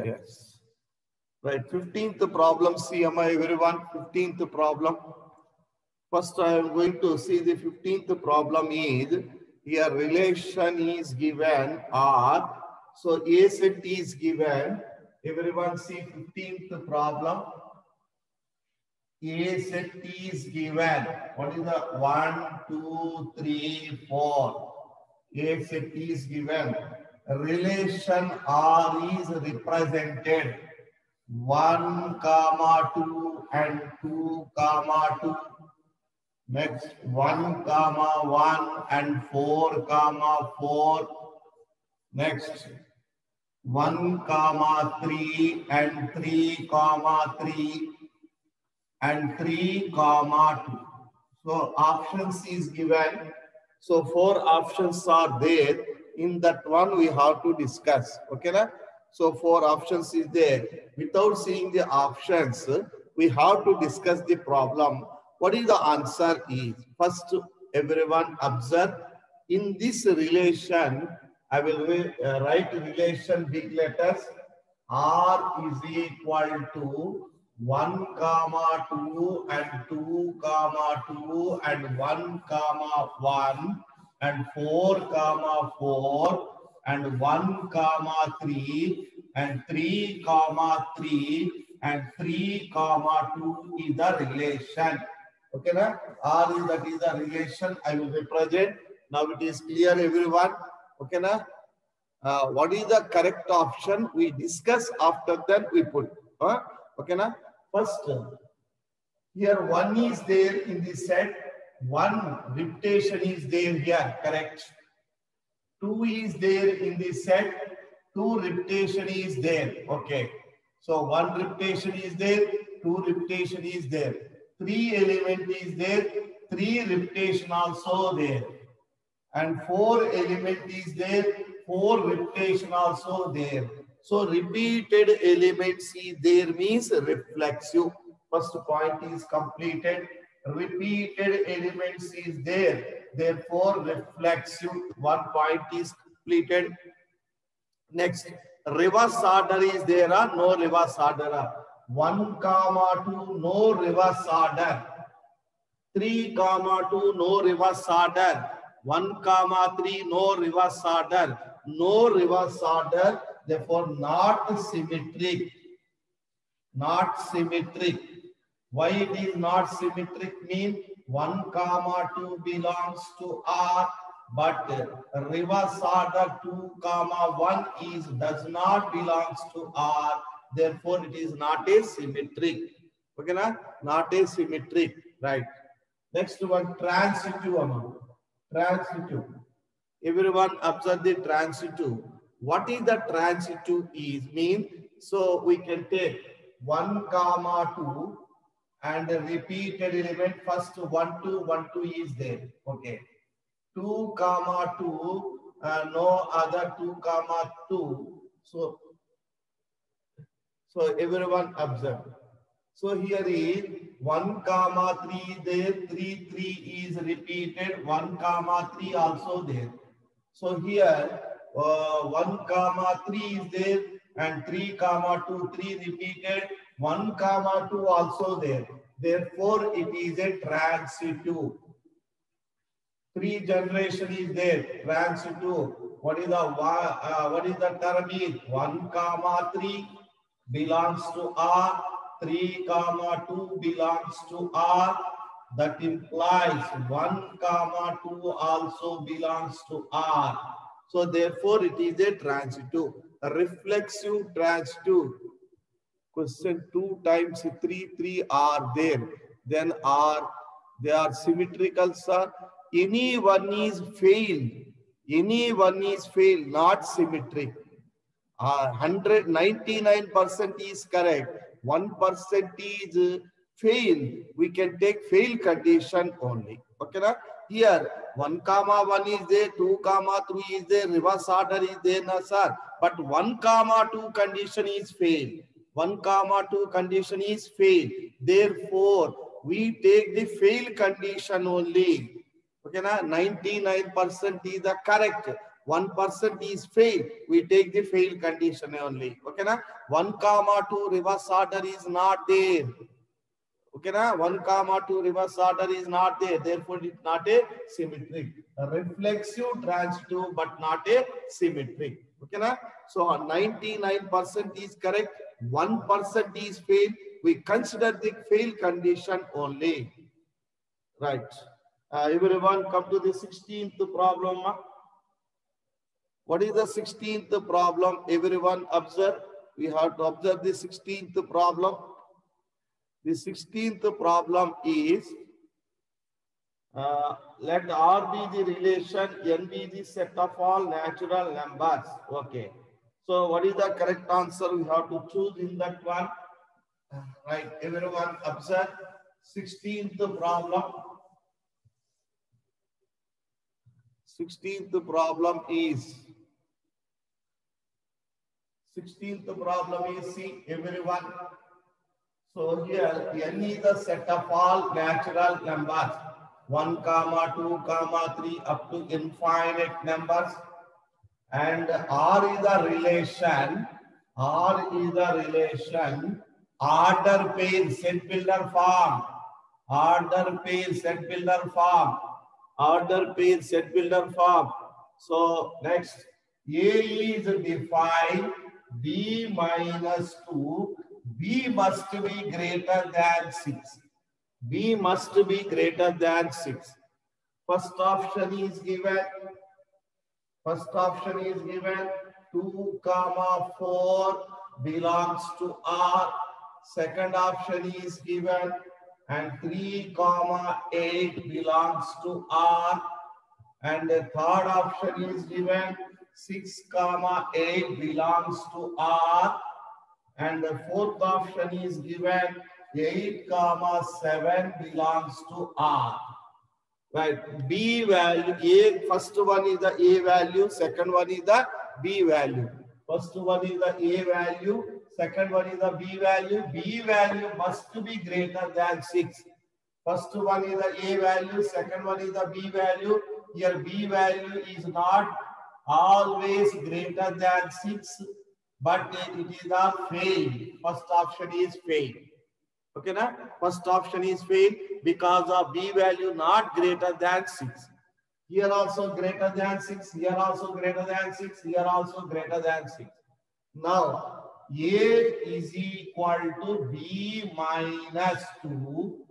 Yes. Right. 15th problem. See, am I everyone? 15th problem. First, I am going to see the 15th problem is here relation is given R. So A set is given. Everyone see 15th problem. A set is given. What is the 1, 2, 3, 4? A set is given. Relation R is represented 1, 2 and 2, 2. Next 1, 1 and 4, 4. Next 1, 3 and 3, 3 and 3, 2. So options is given. So 4 options are there. In that one we have to discuss. Okay, na? So 4 options is there. Without seeing the options, we have to discuss the problem. What is the answer is? First, everyone observe. In this relation, I will write relation big letters. R is equal to 1, 2 and 2, 2 and 1, 1 and 4, 4 and 1, 3 and 3, 3 and 3, 2 is the relation. Okay, na? R is that is the relation I will represent. Now it is clear, everyone. Okay, na? What is the correct option? We discuss after that we put. Okay, na? First, here 1 is there in this set. 1 repetition is there here, correct. 2 is there in this set. 2 repetition is there. Okay. So 1 repetition is there. 2 repetition is there. 3 element is there. 3 repetition also there. And 4 element is there. 4 repetition also there. So repeated elements is there means reflexive. First point is completed. Repeated elements is there. Therefore reflexive. 1 point is completed. Next, reverse order is there or no reverse order? 1, 2, no reverse order. 3, 2, no reverse order. 1, 3, no reverse order. No reverse order, therefore not symmetric. Not symmetric. Why it is not symmetric mean 1, 2 belongs to R, but reverse order 2, 1 is does not belongs to R. Therefore, it is not a symmetric. Okay, na? Not a symmetric. Right. Next one, transitive. Transitive. Everyone observe the transitive. What is the transitive is mean? So we can take 1, 2 and repeated element. First 1, 2, 1, 2 is there. Okay. 2, 2, no other 2, 2. So everyone observe. So here is 1, 3 there, 3, 3 is repeated, 1, 3 also there. So here 1, 3 is there and 3, 2, 3 repeated, 1, 2 also there. Therefore, it is a transitive. 3 generation is there, transitive. What is the term is? 1, 3 belongs to R. 3, 2 belongs to R. That implies 1, 2 also belongs to R. So therefore it is a transitive. A reflexive transitive. Question 2 times 3, 3 are there. Then they are symmetrical, sir. Any one is failed. Any one is failed, not symmetric. 99% is correct. 1% is fail. We can take fail condition only. Okay, na? Here 1, 1 is there, 2, 3 is there, reverse order is there, na sir. But 1, 2 condition is fail. 1, 2 condition is fail. Therefore, we take the fail condition only. Okay, na? 99% is the correct. 1% is fail, we take the fail condition only. Okay, na? 1, 2 reverse order is not there. Okay, na? 1, 2 reverse order is not there. Therefore, it's not a symmetric. A reflexive, transitive, but not a symmetric. Okay, na? So 99% is correct. 1% is fail. We consider the fail condition only. Right. Everyone come to the 16th problem. What is the 16th problem? Everyone observe. We have to observe the 16th problem. The 16th problem is let R be the relation, N be the set of all natural numbers. Okay. So what is the correct answer? We have to choose in that one. Right. Everyone observe. 16th problem. 16th problem is. 16th problem is, see everyone. So here N is the set of all natural numbers. 1, 2, 3 up to infinite numbers. And R is the relation. R is the relation. Order pair set builder form. Order pair set builder form. Order pair set builder form. So next, A is defined. B minus 2. B must be greater than 6. B must be greater than 6. First option is given. First option is given. 2, 4 belongs to R. Second option is given. And 3, 8 belongs to R. And the third option is given. 6, 8 belongs to R. And the fourth option is given. 8, 7 belongs to R. Right. B value. A, first one is the A value. Second one is the B value. First one is the A value. Second one is the B value. B value must be greater than 6. First one is the A value. Second one is the B value. Here B value is not always greater than 6, but it is a fail. First option is fail. Okay, na? First option is fail because of B value not greater than 6. Here also greater than 6. Here also greater than 6. Here also greater than 6. Now, A is equal to B minus 2.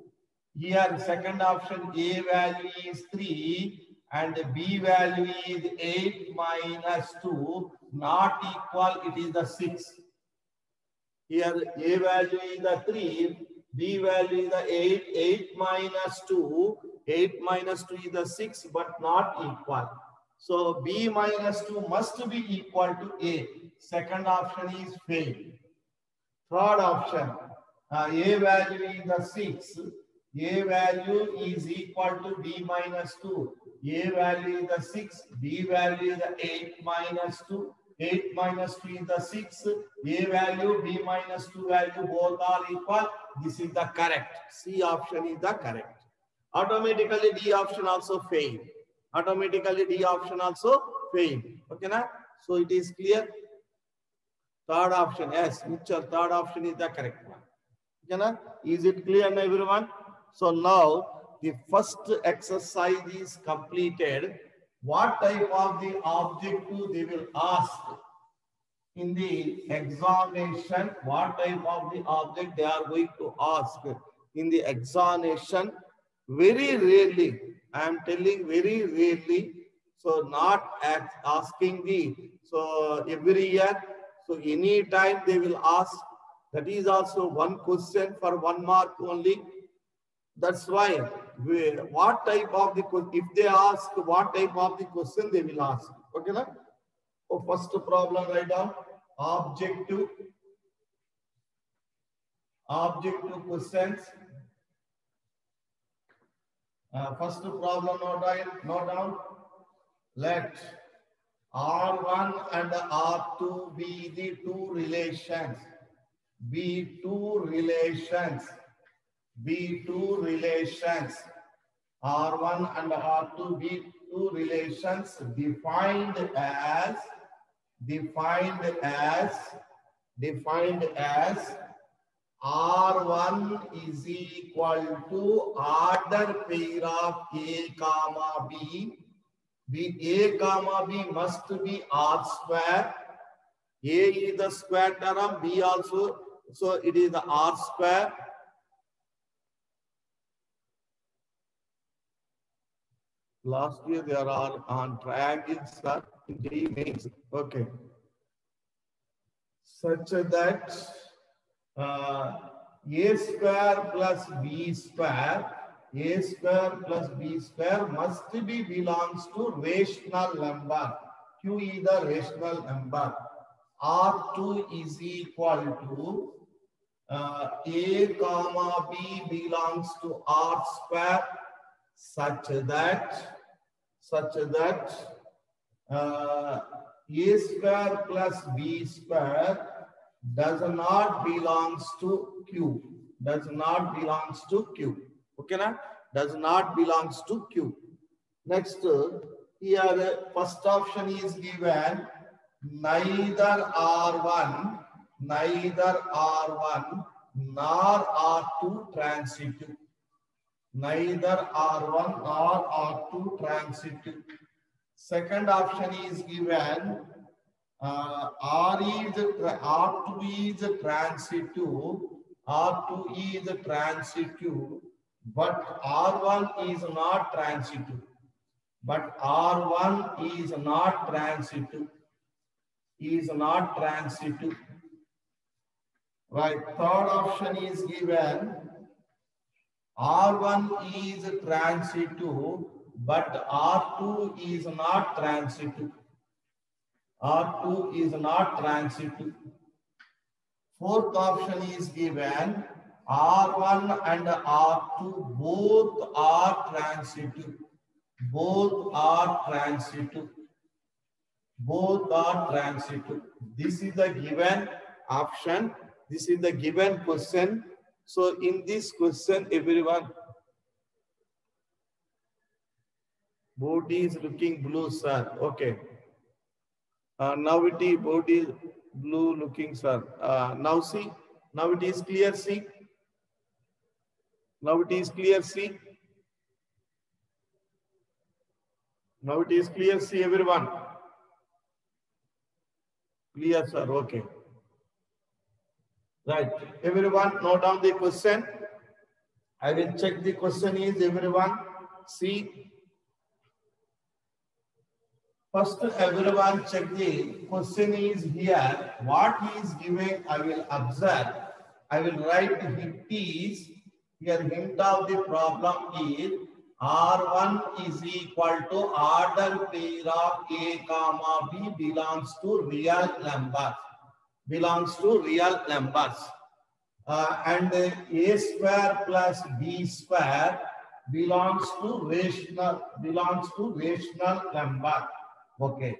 Here second option A value is 3 and B value is 8 minus 2. Not equal, it is the 6. Here A value is the 3. B value is the 8. 8 minus 2. 8 minus 2 is the 6, but not equal. So B minus 2 must be equal to A. Second option is fail. Third option, A value is the 6. A value is equal to B minus 2. A value is the 6. B value is the 8 minus 2. 8 minus 2 is the 6. A value, B minus 2 value, both are equal. This is the correct. C option is the correct. Automatically D option also fail. Automatically D option also fail. Okay, na? So it is clear. Third option, yes, Mitchell, third option is the correct one. Okay, na? Is it clear now, everyone? So now the first exercise is completed. What type of the objective they will ask in the examination? What type of the object they are going to ask in the examination? Very rarely, I am telling very rarely. So not asking the, so every year, so any time they will ask. That is also one question for 1 mark only. That's why what type of the question, if they ask what type of the question they will ask. Okay, na? So first problem, write down objective questions. First problem, note down. Let R1 and R2 be the two relations. Be two relations. R1 and R2 be two relations defined as R1 is equal to order pair of A comma B. A comma B must be R square. A is the square term, B also, so it is the R square. Last year they are all on triangles, sir, in JEE Mains. Okay. Such that A square plus B square, A square plus B square must be belongs to rational number. Q is the rational number. R2 is equal to A comma B belongs to R square such that A square plus B square does not belongs to Q. Does not belongs to Q. Okay, na? Does not belongs to Q. Next, here first option is given neither R1 nor R2 transitive. Neither R1 nor R2 transitive. Second option is given R2 is transitive, R2 is transitive, but R1 is not transitive. But R1 is not transitive. Is not transitive. Right. Third option is given R1 is transitive, but R2 is not transitive. R2 is not transitive. Fourth option is given R1 and R2 both are transitive. Both are transitive. Both are transitive. This is the given option. This is the given question. So in this question, everyone, board is looking blue, sir. Okay. Now it is board is blue looking, sir. Now see. Now it is clear. See. Now it is clear. See. Now it is clear. See everyone. Clear, sir. Okay. Right. Everyone, note down the question. I will check the question is everyone. See. First, everyone check the question is here. What is given, I will observe. I will write hint is. Here hint of the problem is R1 is equal to order pair of A comma B belongs to real numbers. Belongs to real numbers. And A square plus B square belongs to rational number. Okay.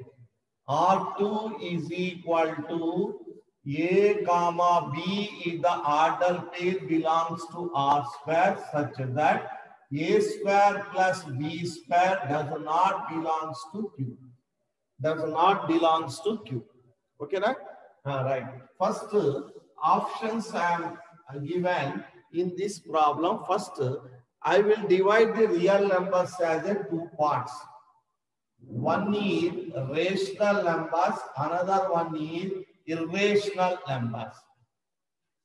R2 is equal to A comma B is the order pair belongs to R square such that A square plus B square does not belongs to Q. Does not belongs to Q. Okay, right? Right. First options I am given in this problem. First, I will divide the real numbers as a two parts. One is rational numbers, another one is irrational numbers.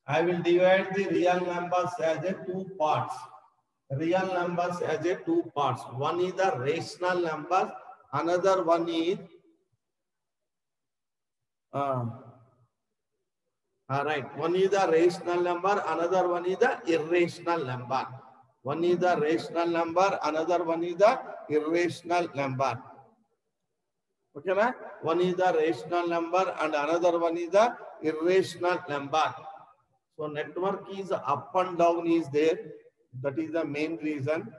I will divide the real numbers as a two parts. Real numbers as a two parts. One is the rational numbers, another one is right. One is the rational number, another one is the irrational number. One is the rational number, another one is the irrational number. Okay, na? One is the rational number and another one is the irrational number. So network is up and down is there. That is the main reason.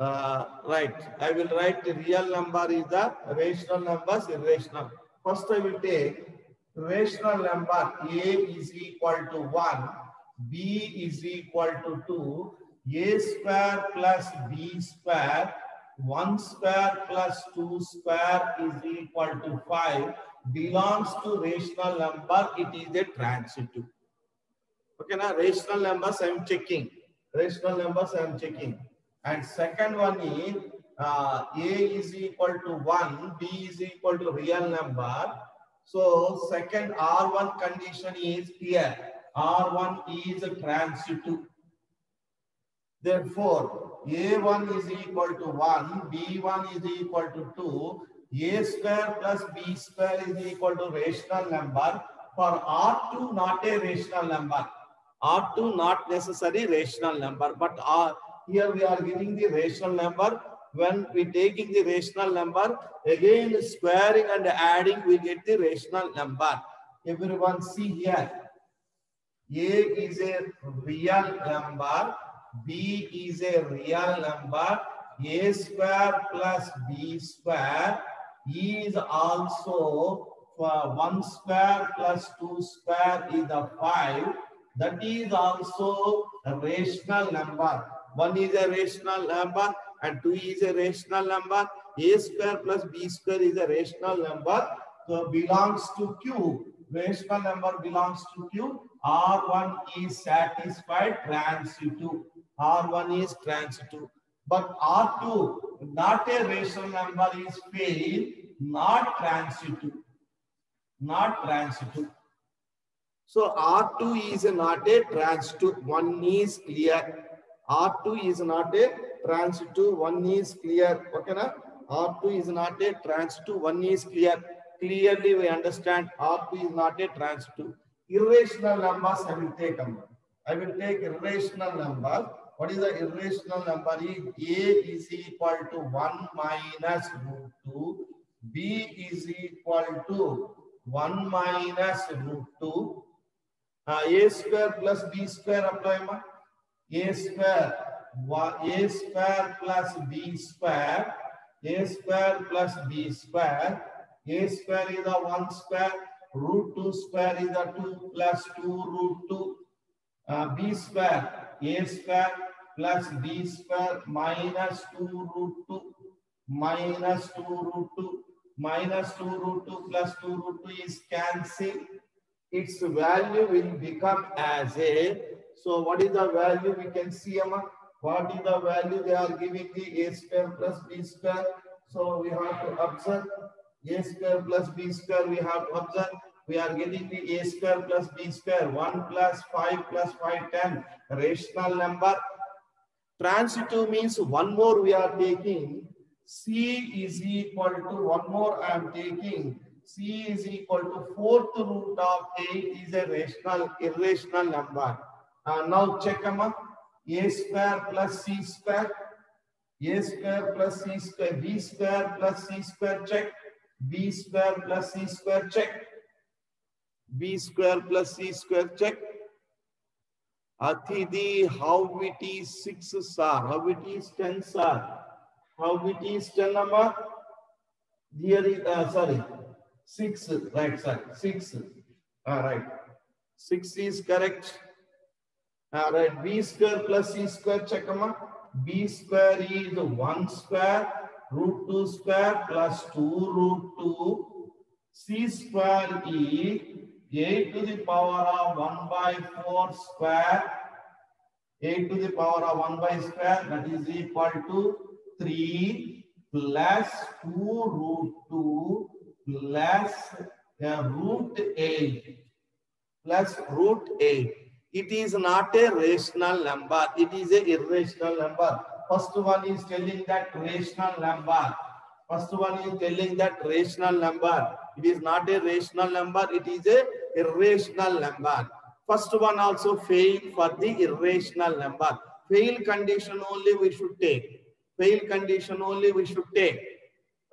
Right. I will write the real number is the rational numbers, irrational. First I will take rational number. A is equal to 1, B is equal to 2, A square plus B square 1 square plus 2 square is equal to 5 belongs to rational number. It is a transitive. Okay, now rational numbers I am checking. Rational numbers I am checking. And second one is A is equal to 1, B is equal to real number. So second R1 condition is here. R1 is a transitive. Therefore, A1 is equal to 1, B1 is equal to 2, A square plus B square is equal to rational number. For R2 not a rational number. R2 not necessary rational number, but here we are giving the rational number. When we taking the rational number, again squaring and adding, we get the rational number. Everyone see here. A is a real number, B is a real number, A square plus B square is also 1 square plus 2 square is a 5. That is also a rational number. 1 is a rational number and 2 is a rational number. A square plus B square is a rational number. So belongs to Q. Rational number belongs to Q. R1 is satisfied, transitive. R1 is transitive. But R2, not a rational number, is fail, not transitive. Not transitive. So R2 is not a transitive. One is clear. R2 is not a transitive. One is clear. Okay, na? R2 is not a transitive. One is clear. Clearly we understand R2 is not a transitive. Irrational numbers I will take. I will take irrational numbers. What is the irrational number? A is equal to 1 minus root 2. B is equal to 1 minus root 2. A square plus B square apply. A square plus B square. A square plus B square. A square is a 1 square. Root 2 square is a 2 plus 2 root 2. B square. A square plus B square minus 2 root 2. Minus 2 root 2. Minus 2 root 2 plus 2 root 2 is cancelled. Its value will become as a. So what is the value we can see? What is the value they are giving the A square plus B square? So we have to observe A square plus B square. We have to observe. We are getting the A square plus B square. 1 plus 5 plus 5, 10. Rational number. Transitive means one more we are taking. C is equal to one more I am taking. C is equal to 4th root of 8 is a irrational number. Now check A square plus C square. A square plus C square. B square plus C square check. B square plus C square check. B square plus C square check. Athidi, how it is 6 sir? How it is 10 sir? How it is 10 number? Here is, sorry, 6, right sir, 6. Right. 6 is correct. Right. B square plus C square check. B square is 1 square root 2 square plus 2 root 2. C square is 8 to the power of 1 by 4 square. 8 to the power of 1 by square, that is equal to 3 plus 2 root 2 plus root 8 plus root 8. It is not a rational number. It is an irrational number. First one is telling that rational number. First one is telling that rational number. It is not a rational number. It is a irrational number. First one also fail for the irrational number. Fail condition only we should take. Fail condition only we should take.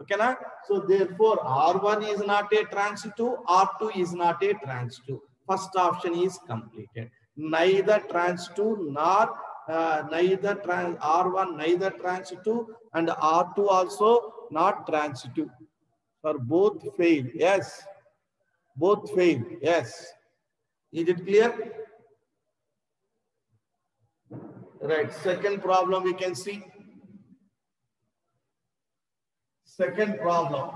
Okay, na? So therefore, R1 is not a transitive. R2 is not a transitive. First option is completed. Neither transitive nor R1 neither transitive and R2 also not transitive. For both fail. Yes. Both fail. Yes. Is it clear? Right. Second problem we can see. Second problem.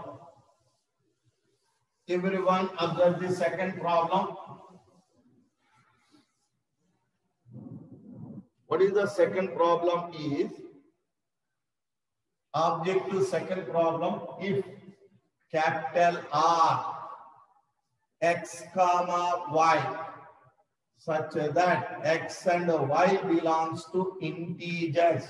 Everyone observe the second problem. What is the second problem is, object to second problem, if capital R, X comma Y, such that X and Y belongs to integers,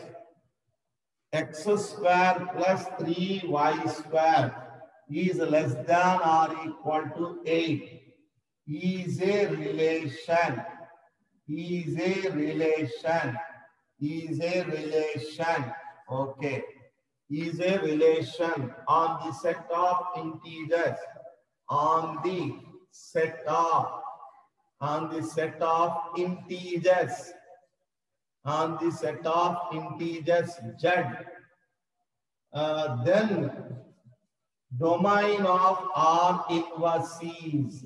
X square plus 3Y square is less than or equal to 8, is a relation, is a relation, is a relation, okay, is a relation on the set of integers, on the set of integers, on the set of integers Z, then domain of R inverse is,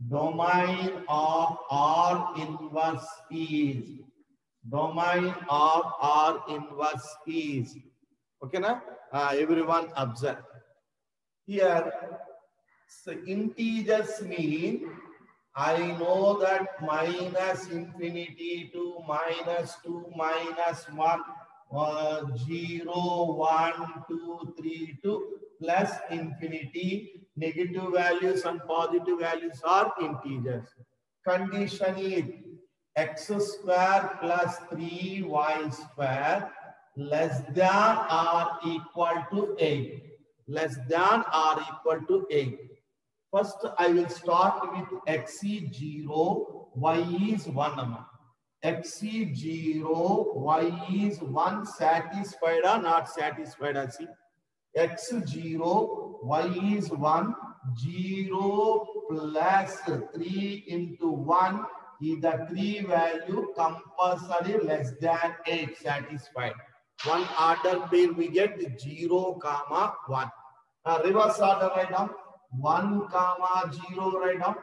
domain of R inverse is, domain of R inverse is. Okay, na? Everyone observe. Here, so integers mean, I know that minus infinity to minus 2 minus 1, 0, 1, 2, 3, 2 plus infinity. Negative values and positive values are integers. Condition is X square plus 3Y square less than or equal to 8. Less than or equal to 8. First, I will start with X is 0, Y is 1. X is 0, Y is 1, satisfied or not satisfied? See, X 0, Y is 1, 0 plus 3 into 1 is the 3 value compulsory less than 8, satisfied. One order pair we get 0, comma 1. Reverse order right now. 1, comma 0 right now.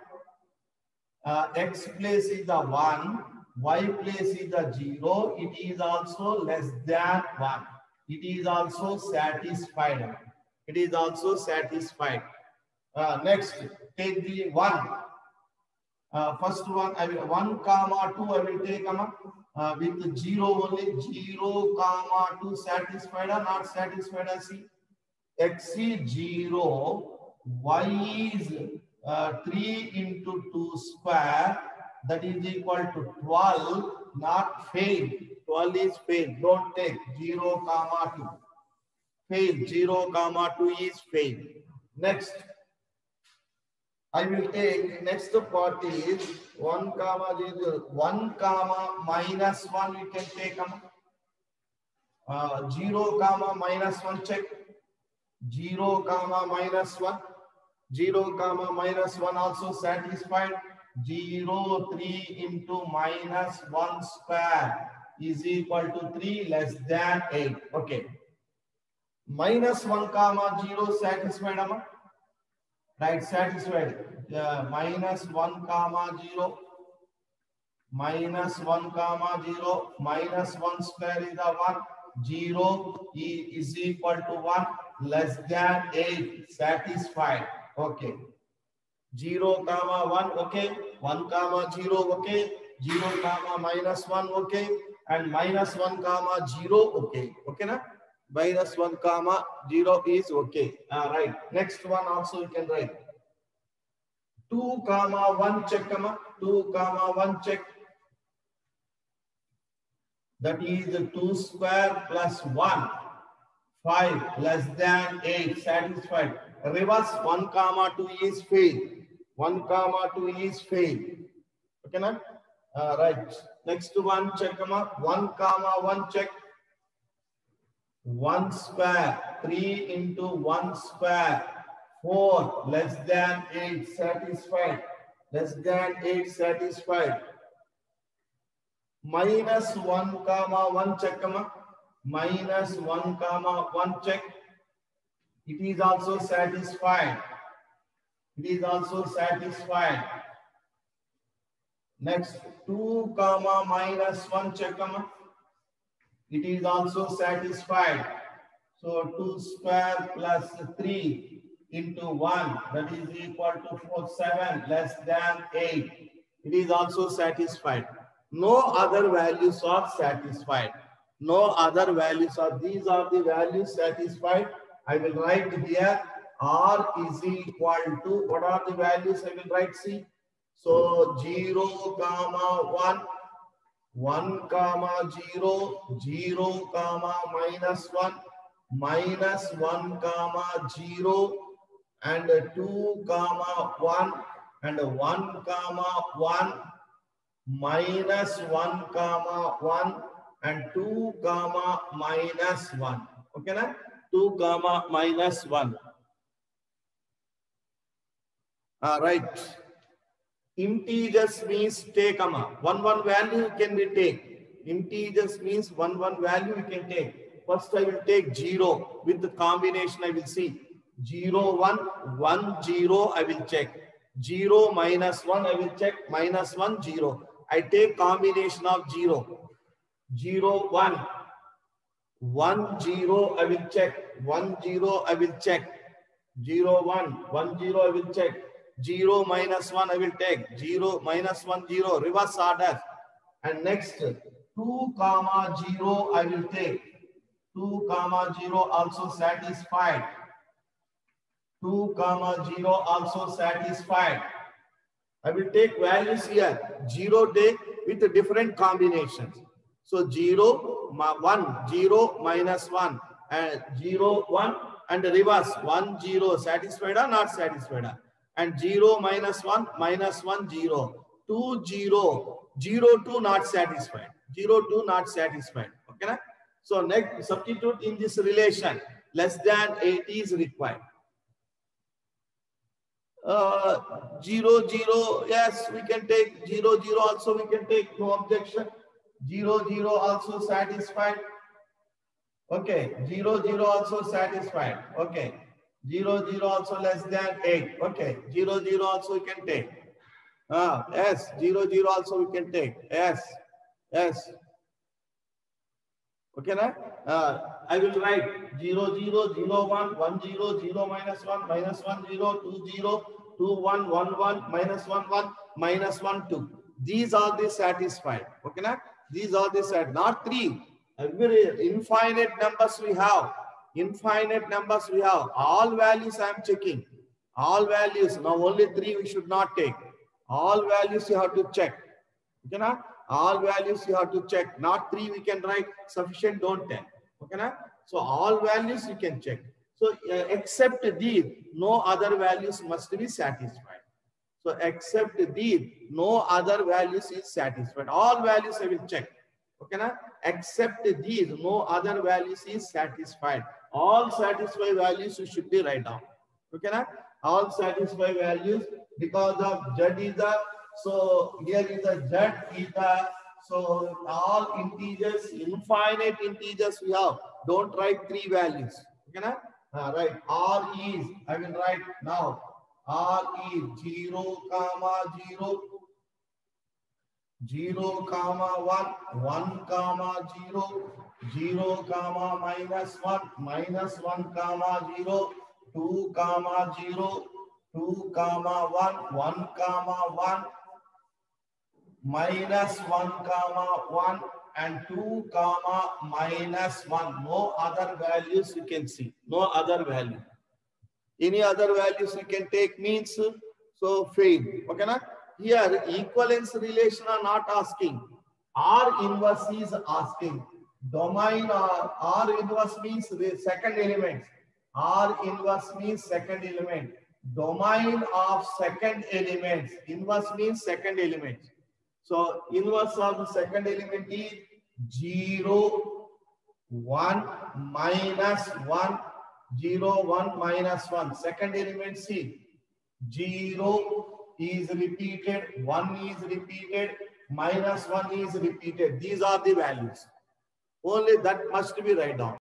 X place is the 1, Y place is the 0. It is also less than 1. It is also satisfied. It is also satisfied. Next, take the 1. First one, I will 1, comma 2. I will take with 0 only. 0, comma 2 satisfied or not satisfied? See, X is 0. Y is 3 into 2 square, that is equal to 12, not fail. 12 is fail. Don't take 0, comma 2. Fail. 0, comma 2 is fail. Next, I will take next part is 1, comma 0, 1, comma minus 1. We can take 0, comma minus 1. Check 0, comma minus 1. 0, comma minus 1 also satisfied. 0, 3 into minus 1 square is equal to 3 less than 8. Okay. Minus 1, comma 0 satisfied. Right, satisfied. Minus 1, comma 0. Minus 1, comma 0. Minus 1 square is the 1. 0 is equal to 1 less than 8. Satisfied. Okay. 0, comma 1. Okay. 1, comma 0. Okay. 0, comma minus 1. Okay. And minus 1, comma 0. Okay. Okay, na? Minus 1, comma 0 is okay. Right. Next one also you can write. 2, comma 1 check. 2, comma 1 check. That is 2 square plus 1. 5 less than 8. Satisfied. Reverse 1, comma 2 is fail. 1, comma 2 is fail. Okay, na? Right. Next one check. 1, comma 1 check. 1 square. 3 into 1 square. 4 less than 8. Satisfied. Less than 8. Satisfied. Minus 1, comma 1 check. Minus 1, comma 1 check. It is also satisfied. It is also satisfied. Next, 2, comma minus 1 check. It is also satisfied. So 2 square plus 3 into 1, that is equal to 4, 7 less than 8. It is also satisfied. No other values are satisfied. No other values are, these are the values satisfied. I will write here R is equal to, what are the values I will write? See. So 0, 1, 1, 0, 0, minus 1, minus 1, 0, and 2, 1, and 1, 1, minus 1, 1, and 2, minus 1. Okay, na? 2, minus 1. Right. Integers means take, one value can be take. Integers means one value you can take. First I will take 0 with the combination. I will see 0, 1, 1, 0. I will check 0 minus 1. I will check minus 1, 0. I take combination of 0, 0, 1, 1, 0. I will check 1, 0. I will check 0, 1, 1, 0. I will check 0 minus 1. I will take 0 minus 1, 0. Reverse order. And next 2, 0. I will take 2, 0 also satisfied. 2, 0 also satisfied. I will take values here. 0 take with different combinations. So 0, 1, 0, minus 1, and 0, 1, and reverse 1, 0. Satisfied or not satisfied? And 0 minus 1, minus 1, 0. 2, 0, 0, 2 not satisfied. 0, 2 not satisfied. Okay, na? So next substitute in this relation. Less than 8 is required. 0, 0, yes, we can take 0, 0 also we can take, no objection. 0, 0 also satisfied. Okay, 0, 0 also satisfied. Okay, 0, 0 also less than 8. Okay, 0, 0 also we can take. Yes, 0, 0 also we can take. Yes, yes. Okay, na? I will write 0, 0, 0, 1, 1, 0, 0 minus 1, minus 1, 0, 2, 0, 2, 1, 1, 1, minus 1, 1, minus 1, 2. These are the satisfied. Okay, na? These are the satisfied. Not 3. Every infinite numbers we have. Infinite numbers we have. All values I am checking. All values. Now only 3 we should not take. All values you have to check. Okay, na? All values you have to check. Not 3 we can write. Sufficient, don't take. Okay, na? So all values you can check. So except these, no other values must be satisfied. So except these, no other values is satisfied. All values I will check. Okay, na? Except these, no other values is satisfied. All satisfied values you should be write down. Okay, na? All satisfied values because of Z is the, so here is the Z is the, so all integers, infinite integers we have. Don't write 3 values. Okay, na? Right. R is, I will write now. R is 0, 0, 0, 1, 1, 0, 0, minus 1, minus 1, 0, 2, 0, 2, 1, 1, 1, minus 1, 1, and 2, minus 1. No other values you can see. No other value. Any other values you can take means, so fail. Okay, na? Here equivalence relation are not asking. R inverse is asking. Domain R inverse means the second element. R inverse means second element. Domain of second element. Inverse means second element. So inverse of the second element is 0, 1, minus 1, 0, 1, minus 1. Second element C. 0 is repeated, 1 is repeated, minus 1 is repeated. These are the values. Only that must be write down.